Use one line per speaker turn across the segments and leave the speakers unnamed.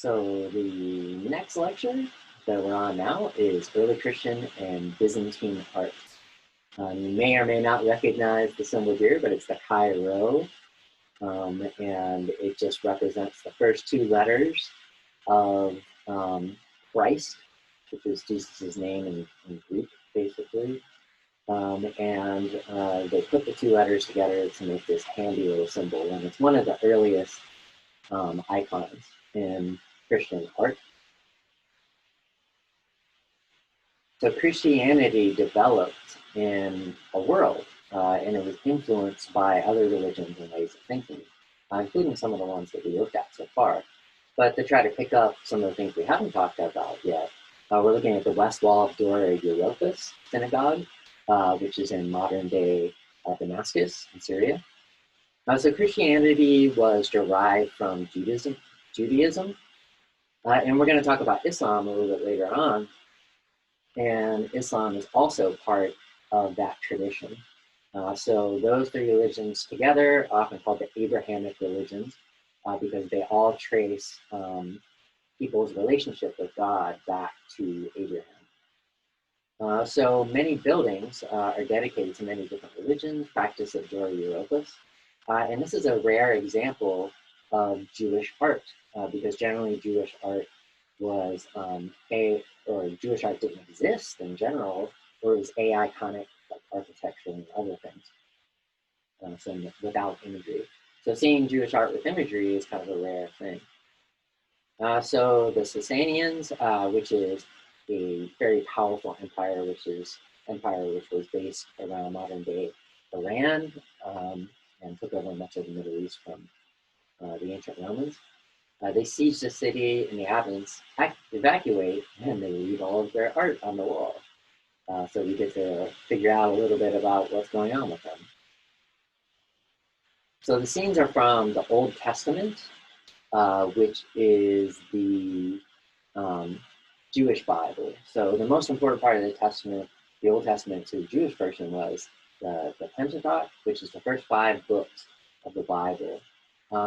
So the next lecture that we're on now is Early Christian and Byzantine Art. You may or may not recognize the symbol here, but it's the Chi Rho, and it just represents the first two letters of Christ, which is Jesus' name in Greek, basically. And they put the two letters together to make this handy little symbol, and it's one of the earliest icons in Christian art. So Christianity developed in a world, and it was influenced by other religions and ways of thinking, including some of the ones that we looked at so far. But to try to pick up some of the things we haven't talked about yet, we're looking at the West Wall of Dura Europos synagogue, which is in modern-day Damascus in Syria. So Christianity was derived from Judaism, and we're going to talk about Islam a little bit later on. And Islam is also part of that tradition. So those three religions together are often called the Abrahamic religions because they all trace people's relationship with God back to Abraham. So many buildings are dedicated to many different religions, practice of Dura Europos. And this is a rare example of Jewish art because generally Jewish art was Jewish art didn't exist in general, or it was iconic like architecture and other things, so without imagery. So seeing Jewish art with imagery is kind of a rare thing. So the Sasanians, which is a very powerful empire, which was based around modern day Iran and took over much of the Middle East from the ancient Romans. They siege the city and the Athens evacuate, and they leave all of their art on the wall. So we get to figure out a little bit about what's going on with them. So the scenes are from the Old Testament, which is the Jewish Bible. So the most important part of the Testament, the Old Testament to the Jewish person, was the Pentateuch, which is the first 5 books of the Bible.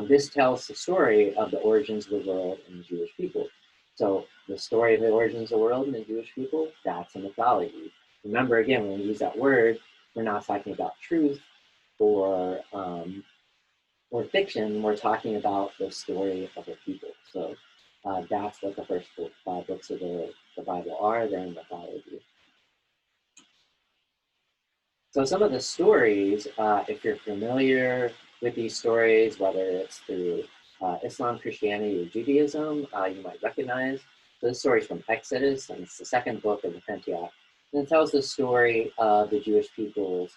This tells the story of the origins of the world and the Jewish people. So the story of the origins of the world and the Jewish people, that's a mythology. Remember, again, when we use that word, we're not talking about truth or fiction. We're talking about the story of a people. So that's what the first 5 books of the Bible are. They're in mythology. So some of the stories, if you're familiar with these stories, whether it's through Islam, Christianity, or Judaism, you might recognize. So this story is from Exodus, and it's the 2nd book of the Pentateuch. And it tells the story of the Jewish people's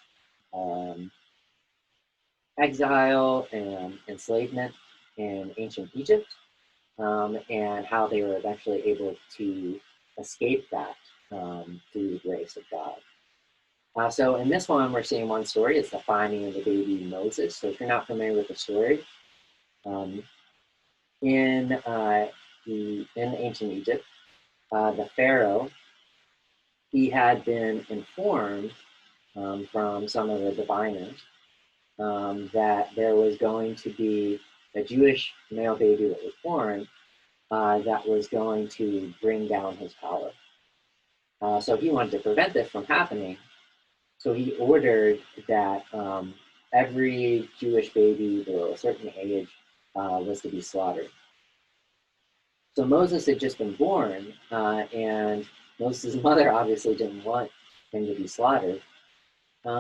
exile and enslavement in ancient Egypt, and how they were eventually able to escape that through the grace of God. So in this one, we're seeing one story. It's the finding of the baby Moses. So if you're not familiar with the story, in ancient Egypt, the Pharaoh, he had been informed from some of the diviners that there was going to be a Jewish male baby that was born that was going to bring down his power. So he wanted to prevent this from happening. So he ordered that every Jewish baby below a certain age was to be slaughtered. So Moses had just been born, and Moses' mother obviously didn't want him to be slaughtered.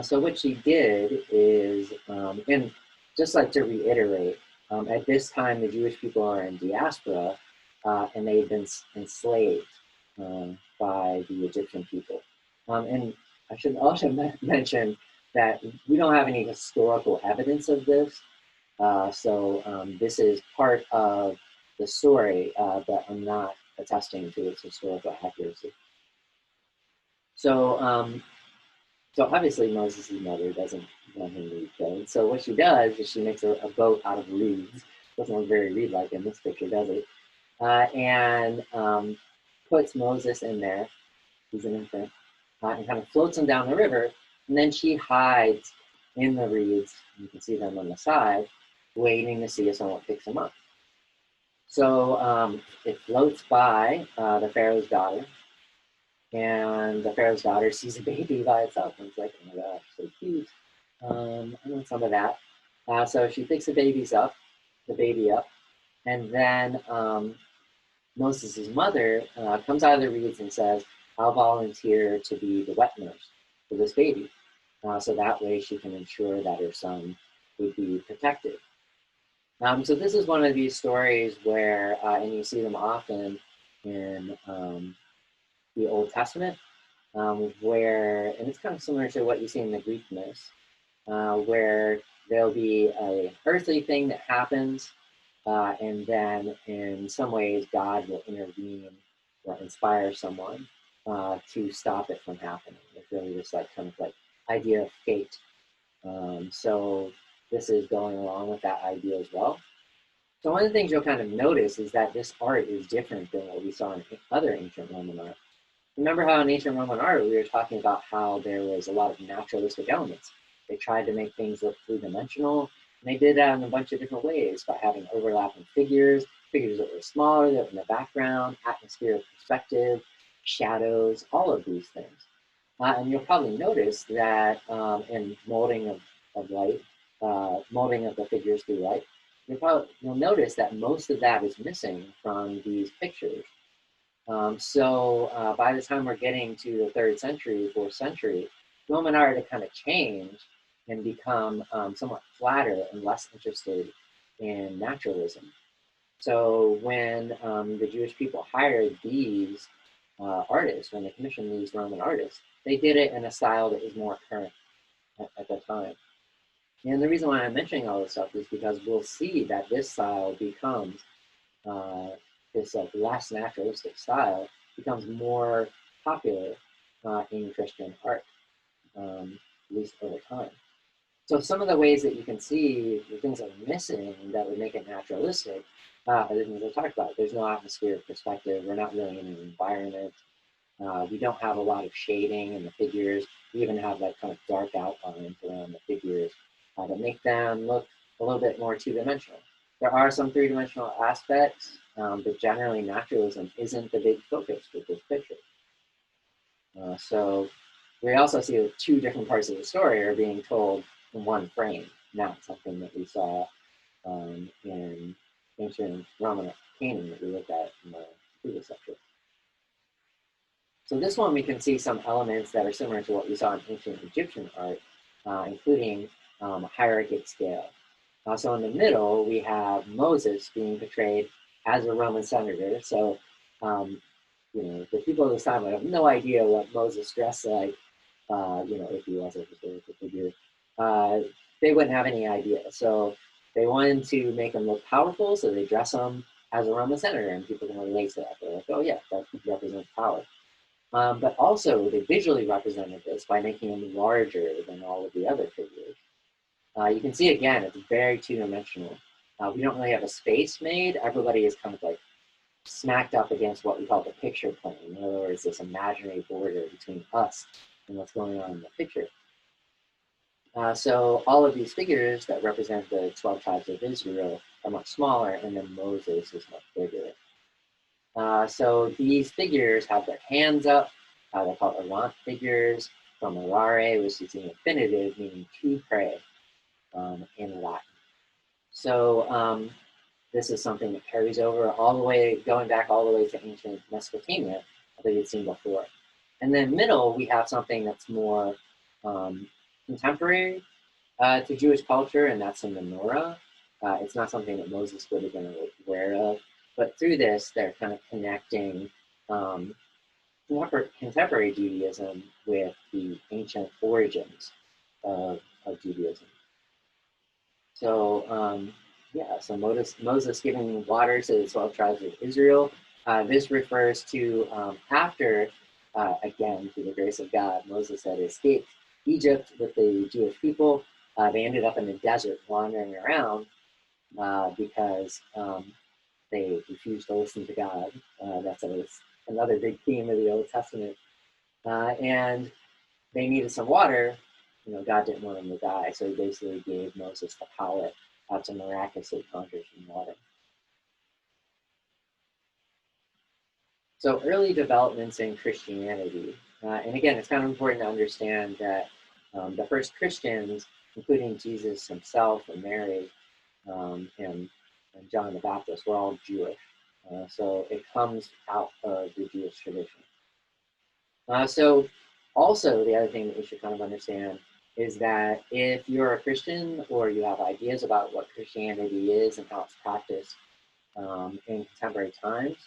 So what she did is, and just like to reiterate, at this time the Jewish people are in diaspora, and they've been enslaved by the Egyptian people. And I should also mention that we don't have any historical evidence of this. So this is part of the story, but I'm not attesting to its historical accuracy. So, so obviously Moses' mother doesn't want him to be killed. So what she does is she makes a boat out of reeds. Doesn't look very reed-like in this picture, does it? And puts Moses in there. He's an infant. And kind of floats him down the river, and then she hides in the reeds. You can see them on the side, waiting to see if someone picks him up. So it floats by the Pharaoh's daughter, and the Pharaoh's daughter sees a baby by itself, and it's like, oh my gosh, so cute. I want some of that. So she picks the baby up, and then Moses' mother comes out of the reeds and says, I'll volunteer to be the wet nurse for this baby. So that way she can ensure that her son would be protected. So this is one of these stories where, and you see them often in the Old Testament, where, and it's kind of similar to what you see in the Greek myths, where there'll be an earthly thing that happens, and then in some ways God will intervene or inspire someone to stop it from happening. It's really this like kind of like idea of fate. So this is going along with that idea as well. So one of the things you'll kind of notice is that this art is different than what we saw in other ancient Roman art. Remember how in ancient Roman art we were talking about how there was a lot of naturalistic elements. They tried to make things look three-dimensional, and they did that in a bunch of different ways by having overlapping figures, figures that were smaller, that were in the background, atmospheric perspective, shadows, all of these things. And you'll probably notice that in molding of light, molding of the figures through light, you'll notice that most of that is missing from these pictures. So by the time we're getting to the 3rd century, 4th century, Roman art had kind of changed and become somewhat flatter and less interested in naturalism. So when the Jewish people hired these artists, when they commissioned these Roman artists, they did it in a style that was more current at the time. And the reason why I'm mentioning all this stuff is because we'll see that this style becomes this like less naturalistic style becomes more popular in Christian art, at least over time. So some of the ways that you can see the things that are missing that would make it naturalistic are the things I talked about. There's no atmospheric perspective. We're not really in an environment. We don't have a lot of shading in the figures. We even have like kind of dark outlines around the figures that make them look a little bit more two-dimensional. There are some three-dimensional aspects, but generally naturalism isn't the big focus with this picture. So we also see that 2 different parts of the story are being told in one frame, not something that we saw in ancient Roman painting that we looked at in the previous lecture. So this one we can see some elements that are similar to what we saw in ancient Egyptian art, including hierarchic scale. So in the middle, we have Moses being portrayed as a Roman senator. So, you know, the people of this time would have no idea what Moses dressed like, you know, if he was a historical figure. They wouldn't have any idea. So they wanted to make him look powerful, so they dress him as a Roman senator, and people can relate to that. They're like, oh yeah, that represents power. But also, they visually represented this by making him larger than all of the other figures. You can see again, it's very two-dimensional. We don't really have a space made. Everybody is kind of like smacked up against what we call the picture plane. In other words, this imaginary border between us and what's going on in the picture. So all of these figures that represent the 12 tribes of Israel are much smaller, and then Moses is much bigger. So these figures have their hands up. They're called Arant figures from arare, which is the infinitive, meaning to pray in Latin. So this is something that carries over all the way, going back all the way to ancient Mesopotamia that you'd seen before. And then middle, we have something that's more contemporary to Jewish culture, and that's a menorah. It's not something that Moses would have been aware of, but through this, they're kind of connecting contemporary Judaism with the ancient origins of Judaism. So yeah, so Moses giving water to the 12 tribes of Israel. This refers to after, again, through the grace of God, Moses had escaped Egypt with the Jewish people. They ended up in the desert wandering around because they refused to listen to God. That's another big theme of the Old Testament. And they needed some water. You know, God didn't want them to die, so he basically gave Moses the power to miraculously conjure some water. So early developments in Christianity, and again, it's kind of important to understand that the first Christians, including Jesus himself and Mary and John the Baptist, were all Jewish. So it comes out of the Jewish tradition. So also the other thing that you should kind of understand is that if you're a Christian or you have ideas about what Christianity is and how it's practiced in contemporary times,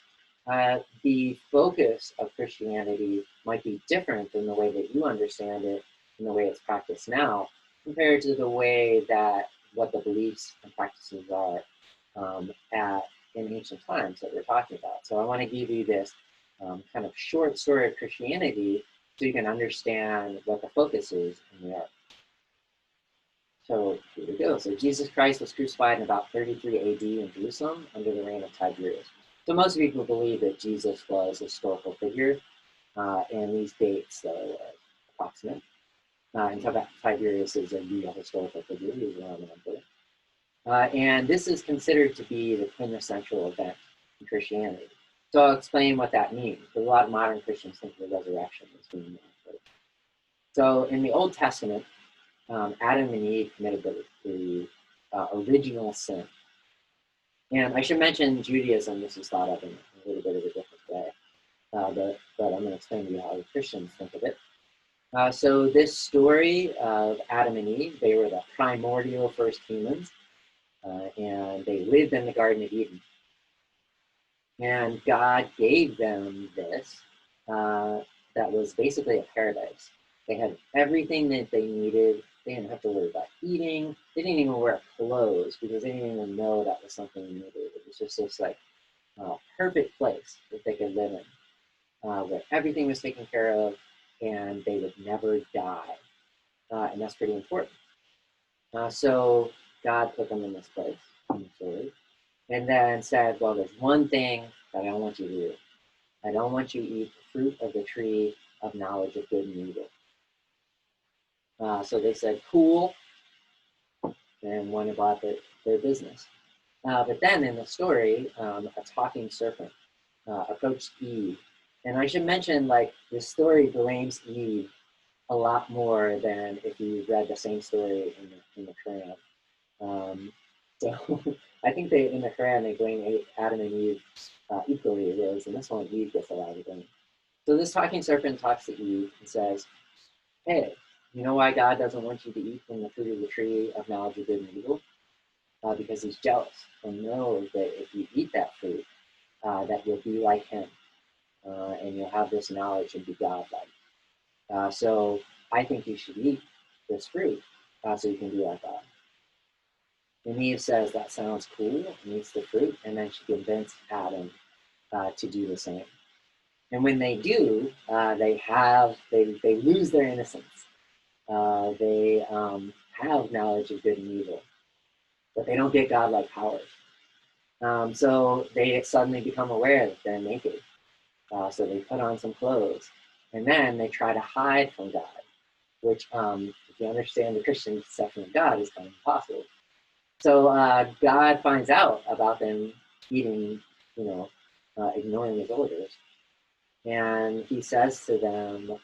the focus of Christianity might be different than the way that you understand it and the way it's practiced now, compared to the way that what the beliefs and practices are in ancient times that we're talking about. So I want to give you this kind of short story of Christianity so you can understand what the focus is in the art. So here we go. So Jesus Christ was crucified in about 33 AD in Jerusalem under the reign of Tiberius. So most people believe that Jesus was a historical figure, and these dates are approximate. And Tiberius is a real historical figure. He was a Roman emperor. And this is considered to be the quintessential event in Christianity. So I'll explain what that means, because a lot of modern Christians think the resurrection is being that. So in the Old Testament, Adam and Eve committed the original sin. And I should mention Judaism, this is thought of in a little bit of a different way, but I'm going to explain to you how Christians think of it. So this story of Adam and Eve, they were the primordial first humans, and they lived in the Garden of Eden. And God gave them this that was basically a paradise. They had everything that they needed. They didn't have to worry about eating. They didn't even wear clothes because they didn't even know that was something they needed. It was just this like perfect place that they could live in, where everything was taken care of and they would never die. And that's pretty important. So God put them in this place, and then said, well, there's one thing that I don't want you to do. I don't want you to eat the fruit of the tree of knowledge of good and evil. So they said, cool, and went about their business. But then in the story, a talking serpent approached Eve. And I should mention, like, this story blames Eve a lot more than if you read the same story in the Quran. So I think in the Quran, they blame Adam and Eve equally, whereas in this one, Eve gets a lot of blame. So this talking serpent talks to Eve and says, hey, you know why God doesn't want you to eat from the fruit of the tree of knowledge of good and evil? Because he's jealous and knows that if you eat that fruit, that you'll be like him, and you'll have this knowledge and be godlike. So I think you should eat this fruit so you can be like God. And Eve says, that sounds cool, and eats the fruit, and then she convinced Adam to do the same. And when they do, they lose their innocence. They have knowledge of good and evil, but they don't get godlike powers. So they suddenly become aware that they're naked. So they put on some clothes, and then they try to hide from God, which, if you understand the Christian conception of God, is kind of impossible. So God finds out about them eating, ignoring his orders, and he says to them,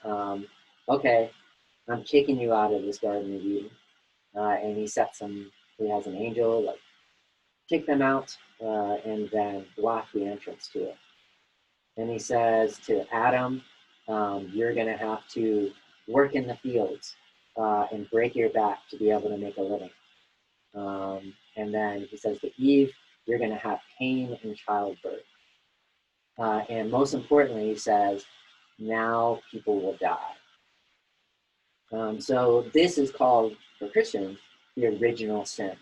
"Okay, I'm kicking you out of this Garden of Eden." And he has an angel like kick them out, and then block the entrance to it. And he says to Adam, you're going to have to work in the fields and break your back to be able to make a living. And then he says to Eve, you're going to have pain in childbirth. And most importantly, he says, now people will die. So this is called, for Christians, the original sin.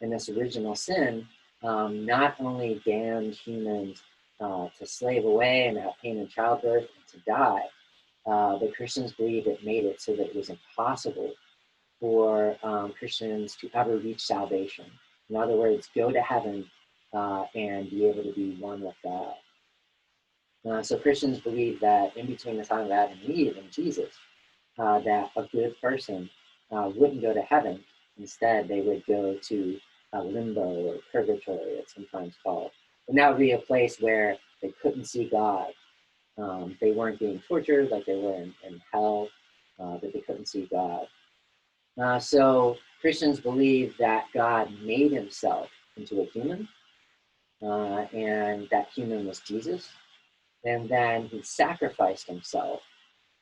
And this original sin not only damned humans to slave away and have pain in childbirth and to die, but Christians believe it made it so that it was impossible for Christians to ever reach salvation. In other words, go to heaven and be able to be one with God. So Christians believe that in between the time of Adam and Eve and Jesus, that a good person wouldn't go to heaven. Instead, they would go to limbo or purgatory, it's sometimes called. And that would be a place where they couldn't see God, They weren't being tortured like they were in hell, but they couldn't see God. So Christians believe that God made himself into a human, and that human was Jesus. And then he sacrificed himself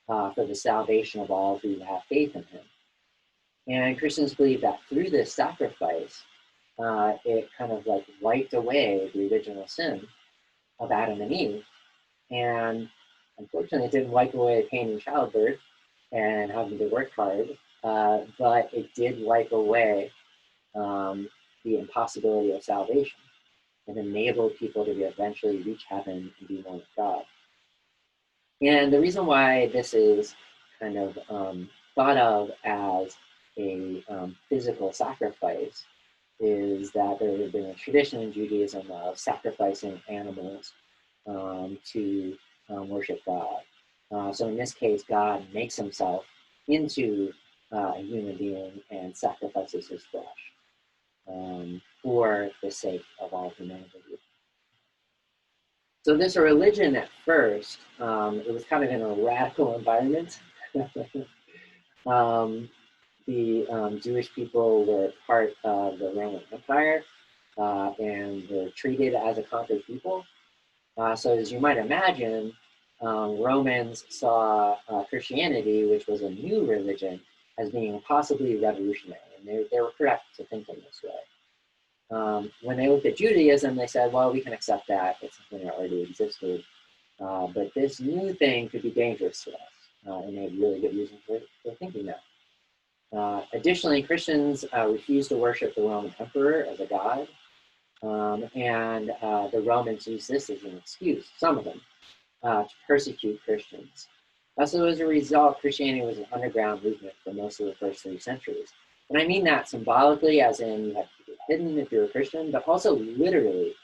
for the salvation of all who have faith in him. And Christians believe that through this sacrifice, it kind of like wiped away the original sin of Adam and Eve. And unfortunately, it didn't wipe away pain in childbirth and having to work hard, but it did wipe away the impossibility of salvation and enabled people to eventually reach heaven and be one with God. And the reason why this is kind of thought of as a physical sacrifice is that there has been a tradition in Judaism of sacrificing animals to worship God. So in this case, God makes himself into a human being and sacrifices his flesh for the sake of all humanity. So this religion at first, it was kind of in a radical environment. The Jewish people were part of the Roman Empire and were treated as a conquered people. So as you might imagine, Romans saw Christianity, which was a new religion, as being possibly revolutionary. And they were correct to think in this way. When they looked at Judaism, they said, well, we can accept that. It's something that already existed. But this new thing could be dangerous to us. And they had really good reason for thinking that. Additionally, Christians refused to worship the Roman emperor as a god. And the Romans used this as an excuse, some of them, to persecute Christians. So as a result, Christianity was an underground movement for most of the first 3 centuries. And I mean that symbolically, as in you had to keep it hidden if you're a Christian, but also literally.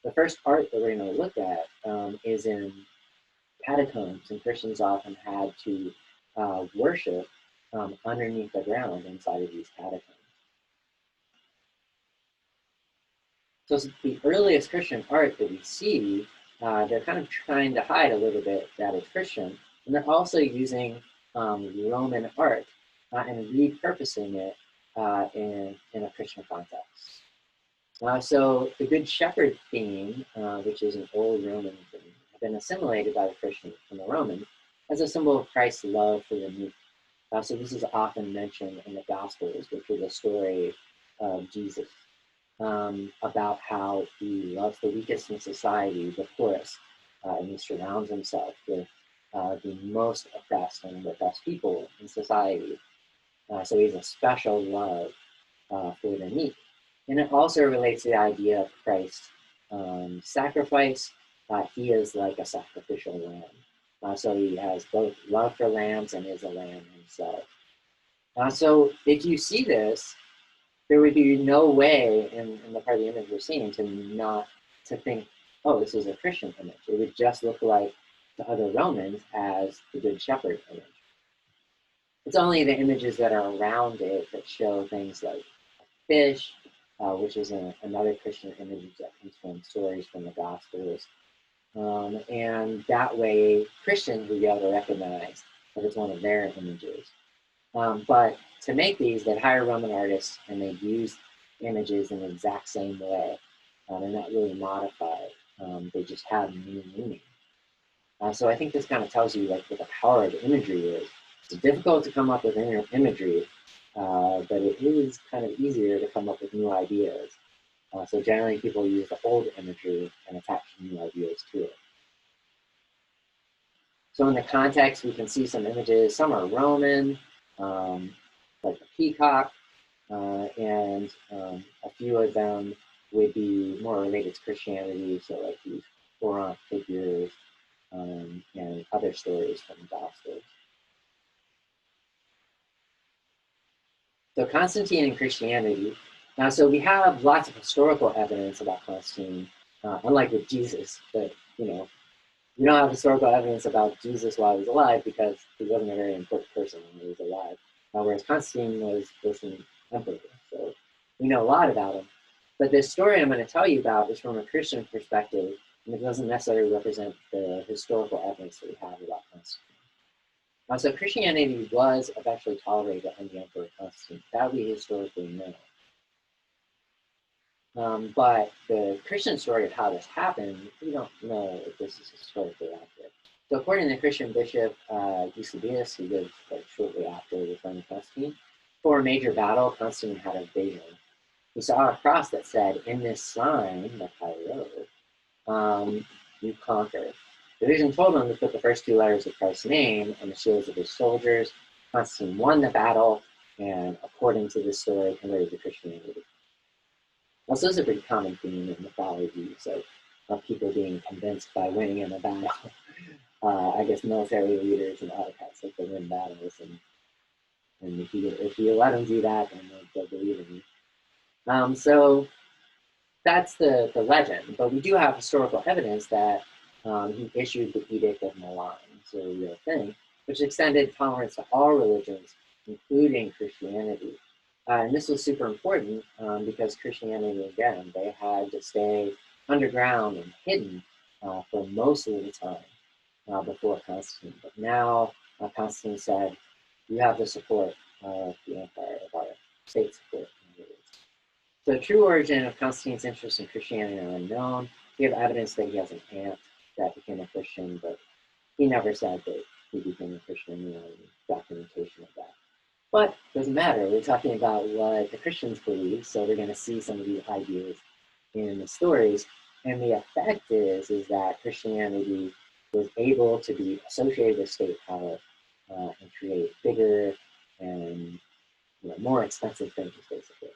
The first art that we're going to look at is in catacombs, and Christians often had to worship underneath the ground inside of these catacombs. So the earliest Christian art that we see, they're kind of trying to hide a little bit that it's Christian, and they're also using Roman art and repurposing it in a Christian context. So the Good Shepherd theme, which is an old Roman theme, has been assimilated by the Christians from the Romans as a symbol of Christ's love for the meek. So this is often mentioned in the Gospels, which is a story of Jesus, about how he loves the weakest in society, the poorest, and he surrounds himself with the most oppressed and repressed people in society. So he has a special love for the meek. And it also relates to the idea of Christ's sacrifice. He is like a sacrificial lamb. So he has both love for lambs and is a lamb himself. So if you see this, there would be no way in the part of the image we're seeing to think, oh, this is a Christian image. It would just look like the other Romans as the Good Shepherd image. It's only the images that are around it that show things like fish, which is another Christian image that comes from stories from the Gospels. And that way, Christians would be able to recognize that it's one of their images. But to make these, they'd hire Roman artists and they'd use images in the exact same way. They're not really modified. They just have new meaning. So I think this kind of tells you like what the power of imagery is. It's difficult to come up with imagery, but it is kind of easier to come up with new ideas. So generally people use the old imagery and attach new ideas to it. So in the context, we can see some images. Some are Roman, like a peacock, and a few of them would be more related to Christianity, so like these Quran figures and other stories from the Gospels. So Constantine and Christianity. So we have lots of historical evidence about Constantine, unlike with Jesus, but we don't have historical evidence about Jesus while he was alive because he wasn't a very important person when he was alive. Whereas Constantine was an emperor, so we know a lot about him. But this story I'm going to tell you about is from a Christian perspective, and it doesn't necessarily represent the historical evidence that we have about Constantine. So Christianity was eventually tolerated under the Emperor Constantine. That we historically know. But the Christian story of how this happened, we don't know if this is historically accurate. So according to the Christian bishop Eusebius, who lived shortly after the reign of Constantine, before a major battle, Constantine had a vision. He saw a cross that said, "In this sign," that I wrote, "you conquer." The vision told him to put the first two letters of Christ's name on the shields of his soldiers. Constantine won the battle, and according to this story, converted to Christianity. Also, this is a pretty common theme in mythology, so of people being convinced by winning in a battle. I guess military leaders and autocrats like to win battles, and if you let them do that, then they'll believe in you. So that's the legend, but we do have historical evidence that he issued the Edict of Milan, so a real thing, which extended tolerance to all religions, including Christianity. And this was super important because Christianity, again, they had to stay underground and hidden for most of the time before Constantine. But now Constantine said, you have the support of the empire, of our state support. The true origin of Constantine's interest in Christianity are unknown. We have evidence that he has an aunt that became a Christian, but he never said that he became a Christian, documentation of that. But it doesn't matter. We're talking about what the Christians believe, so we're going to see some of these ideas in the stories. And the effect is that Christianity was able to be associated with state power and create bigger and more expensive things, basically.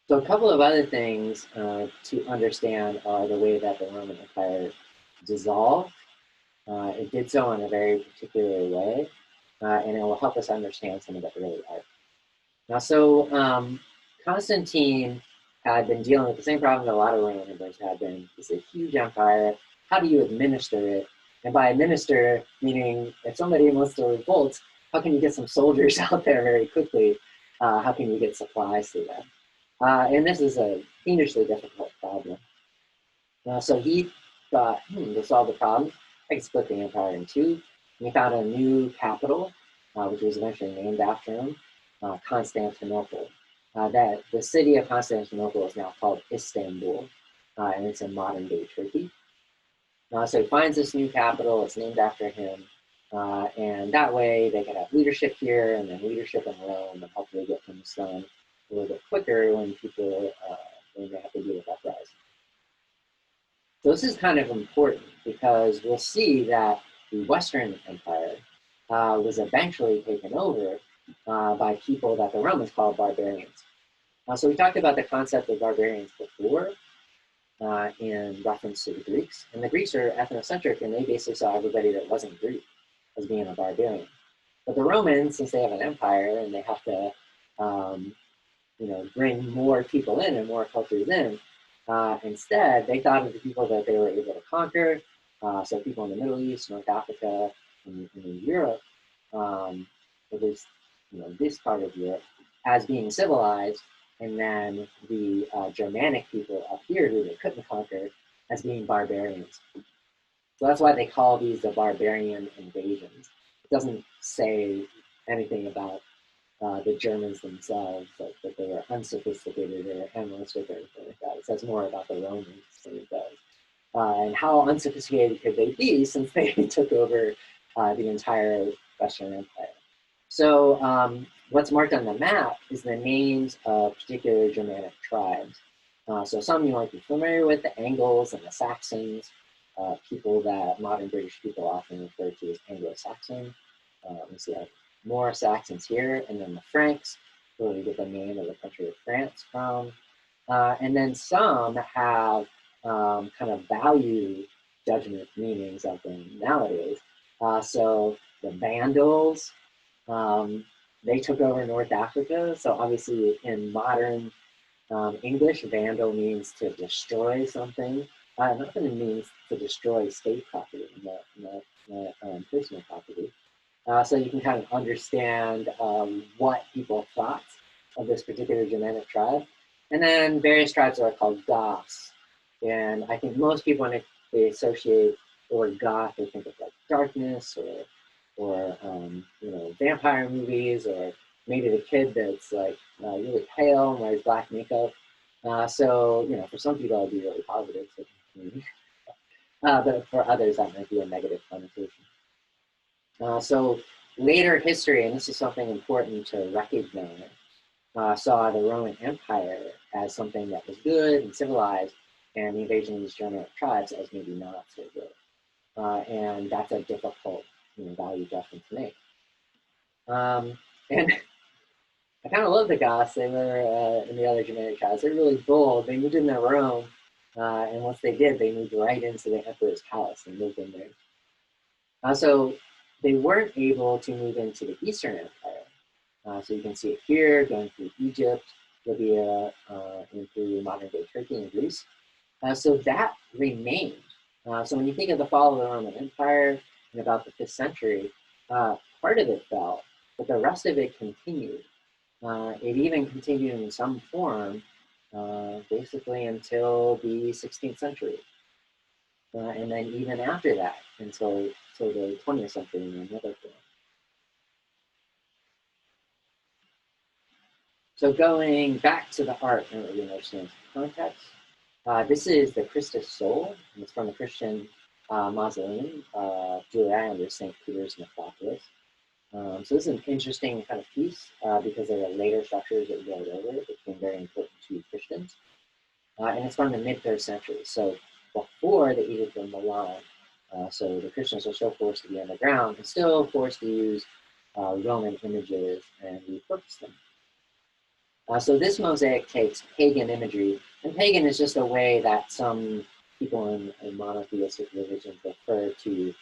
So a couple of other things to understand are the way that the Roman Empire dissolved. It did so in a very particular way, and it will help us understand some of the early art. Now, so Constantine had been dealing with the same problem that a lot of Roman emperors had been. It's a huge empire. How do you administer it? And by administer, meaning if somebody wants to revolt, how can you get some soldiers out there very quickly? How can you get supplies to them? And this is a fiendishly difficult problem. So he thought, to solve the problem, I can split the empire in two. And he found a new capital, which was eventually named after him, Constantinople. That the city of Constantinople is now called Istanbul, and it's in modern-day Turkey. So he finds this new capital, it's named after him, and that way they can have leadership here and then leadership in Rome, and hopefully get things done a little bit quicker when people when they have to deal with uprising. So this is kind of important because we'll see that the Western Empire was eventually taken over by people that the Romans called barbarians. So we talked about the concept of barbarians before in reference to the Greeks. And the Greeks are ethnocentric, and they basically saw everybody that wasn't Greek as being a barbarian. But the Romans, since they have an empire and they have to bring more people in and more cultures in, instead, they thought of the people that they were able to conquer, so people in the Middle East, North Africa, and in Europe, at least this part of Europe, as being civilized, and then the Germanic people up here who they couldn't conquer as being barbarians. So that's why they call these the barbarian invasions. It doesn't say anything about the Germans themselves, that they were unsophisticated or animalistic or anything like that. It says more about the Romans than it does. And how unsophisticated could they be since they took over the entire Western Empire? So what's marked on the map is the names of particular Germanic tribes. So some you might be familiar with, the Angles and the Saxons, people that modern British people often refer to as Anglo-Saxon. We see more Saxons here, and then the Franks, where we get the name of the country of France from. And then some have kind of value judgment meanings of them nowadays. So the Vandals, they took over North Africa. So obviously in modern English, vandal means to destroy something. Nothing means to destroy state property, not personal property. So you can kind of understand what people thought of this particular Germanic tribe. And then various tribes are called Goths. And I think most people, when they associate the word goth, they think of like darkness or you know, vampire movies, or maybe the kid that's like really pale and wears black makeup. So you know, for some people, it'll be really positive. So, but for others, that might be a negative connotation. So later history, and this is something important to recognize, saw the Roman Empire as something that was good and civilized, and the invasion of these Germanic tribes as maybe not so good. And that's a difficult, you know, value adjustment to make. And I kind of love the Goths. They were in the other Germanic tribes. They're really bold. They moved into Rome, and once they did, they moved right into the emperor's palace and lived in there. So they weren't able to move into the Eastern Empire. So you can see it here, going through Egypt, Libya, and through modern-day Turkey and Greece. So that remained. So when you think of the fall of the Roman Empire in about the 5th century, part of it fell, but the rest of it continued. It even continued in some form, basically until the 16th century. And then even after that, until the 20th century in another form. So going back to the art and really understand context, this is the Christus Soul, and it's from the Christian mausoleum, Julian under St. Peter's Necropolis. So this is an interesting kind of piece because there are later structures that built over it that became very important to Christians. And it's from the mid-3rd century, so before the Edict of Milan. So the Christians are still forced to be underground and still forced to use Roman images and repurpose them. So this mosaic takes pagan imagery, and pagan is just a way that some people in monotheistic religions refer to, you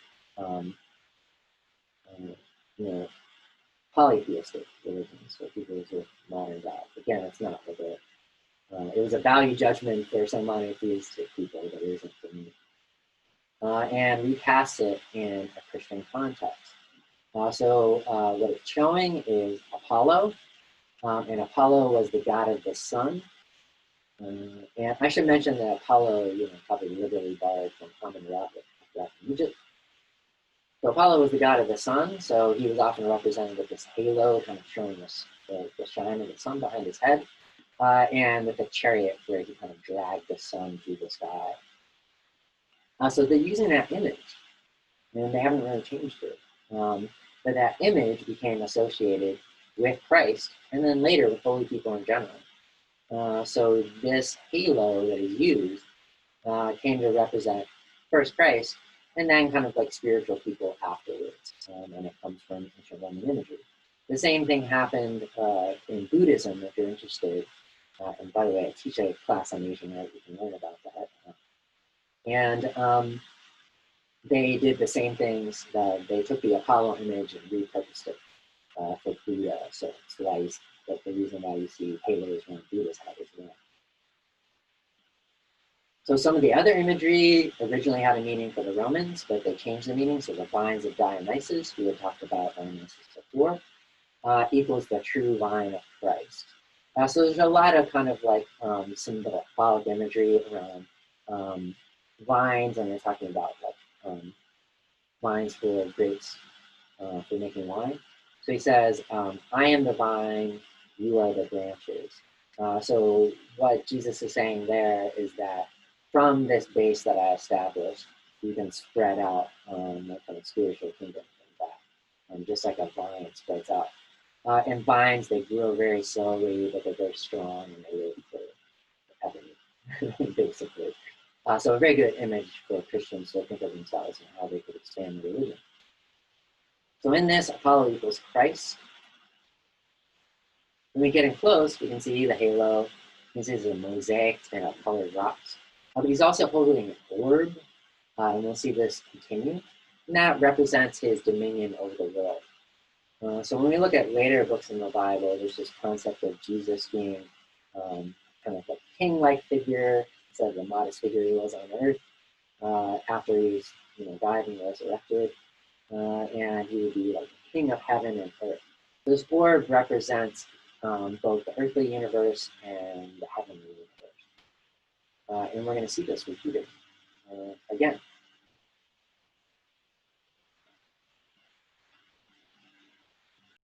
know, polytheistic religions, so people who are modern gods. Again, it's not like it was a value judgment for some monotheistic people, but it isn't for me. And recast it in a Christian context. So what it's showing is Apollo, and Apollo was the god of the sun. And I should mention that Apollo, you know, probably literally borrowed from Amun-Ra from Egypt. So Apollo was the god of the sun, so he was often represented with this halo, kind of showing the shine of the sun behind his head, and with a chariot where he kind of dragged the sun through the sky. So they're using that image, and they haven't really changed it. But that image became associated with Christ, and then later with holy people in general. So this halo that is used came to represent first Christ, and then kind of like spiritual people afterwards, and it comes from ancient Roman imagery. The same thing happened in Buddhism, if you're interested. And by the way, I teach a class on Asian art, you can learn about that. And they did the same things. They took the Apollo image and repurposed it for Buddha. So it's the reason why you see halos around Buddha's head as well. So some of the other imagery originally had a meaning for the Romans, but they changed the meaning. So the vines of Dionysus, we had talked about Dionysus before, equals the true vine of Christ. So there's a lot of kind of like symbolic imagery around vines, and they're talking about like vines for grapes for making wine. So he says, I am the vine, you are the branches. So what Jesus is saying there is that from this base that I established, you can spread out my kind of spiritual kingdom from that, just like a vine spreads out. And vines, they grow very slowly, but they're very strong, and they live for heaven, basically. So a very good image for Christians to think of themselves and how they could expand their religion. So in this, Apollo equals Christ. When we get in close, we can see the halo. This is a mosaic made of colored rocks. But he's also holding an orb, and we'll see this continue. And that represents his dominion over the world. So when we look at later books in the Bible, there's this concept of Jesus being kind of like a king-like figure instead of the modest figure he was on earth after he's died and resurrected. And he would be like the king of heaven and earth. This orb represents both the earthly universe and the heavenly And we're going to see this repeated again.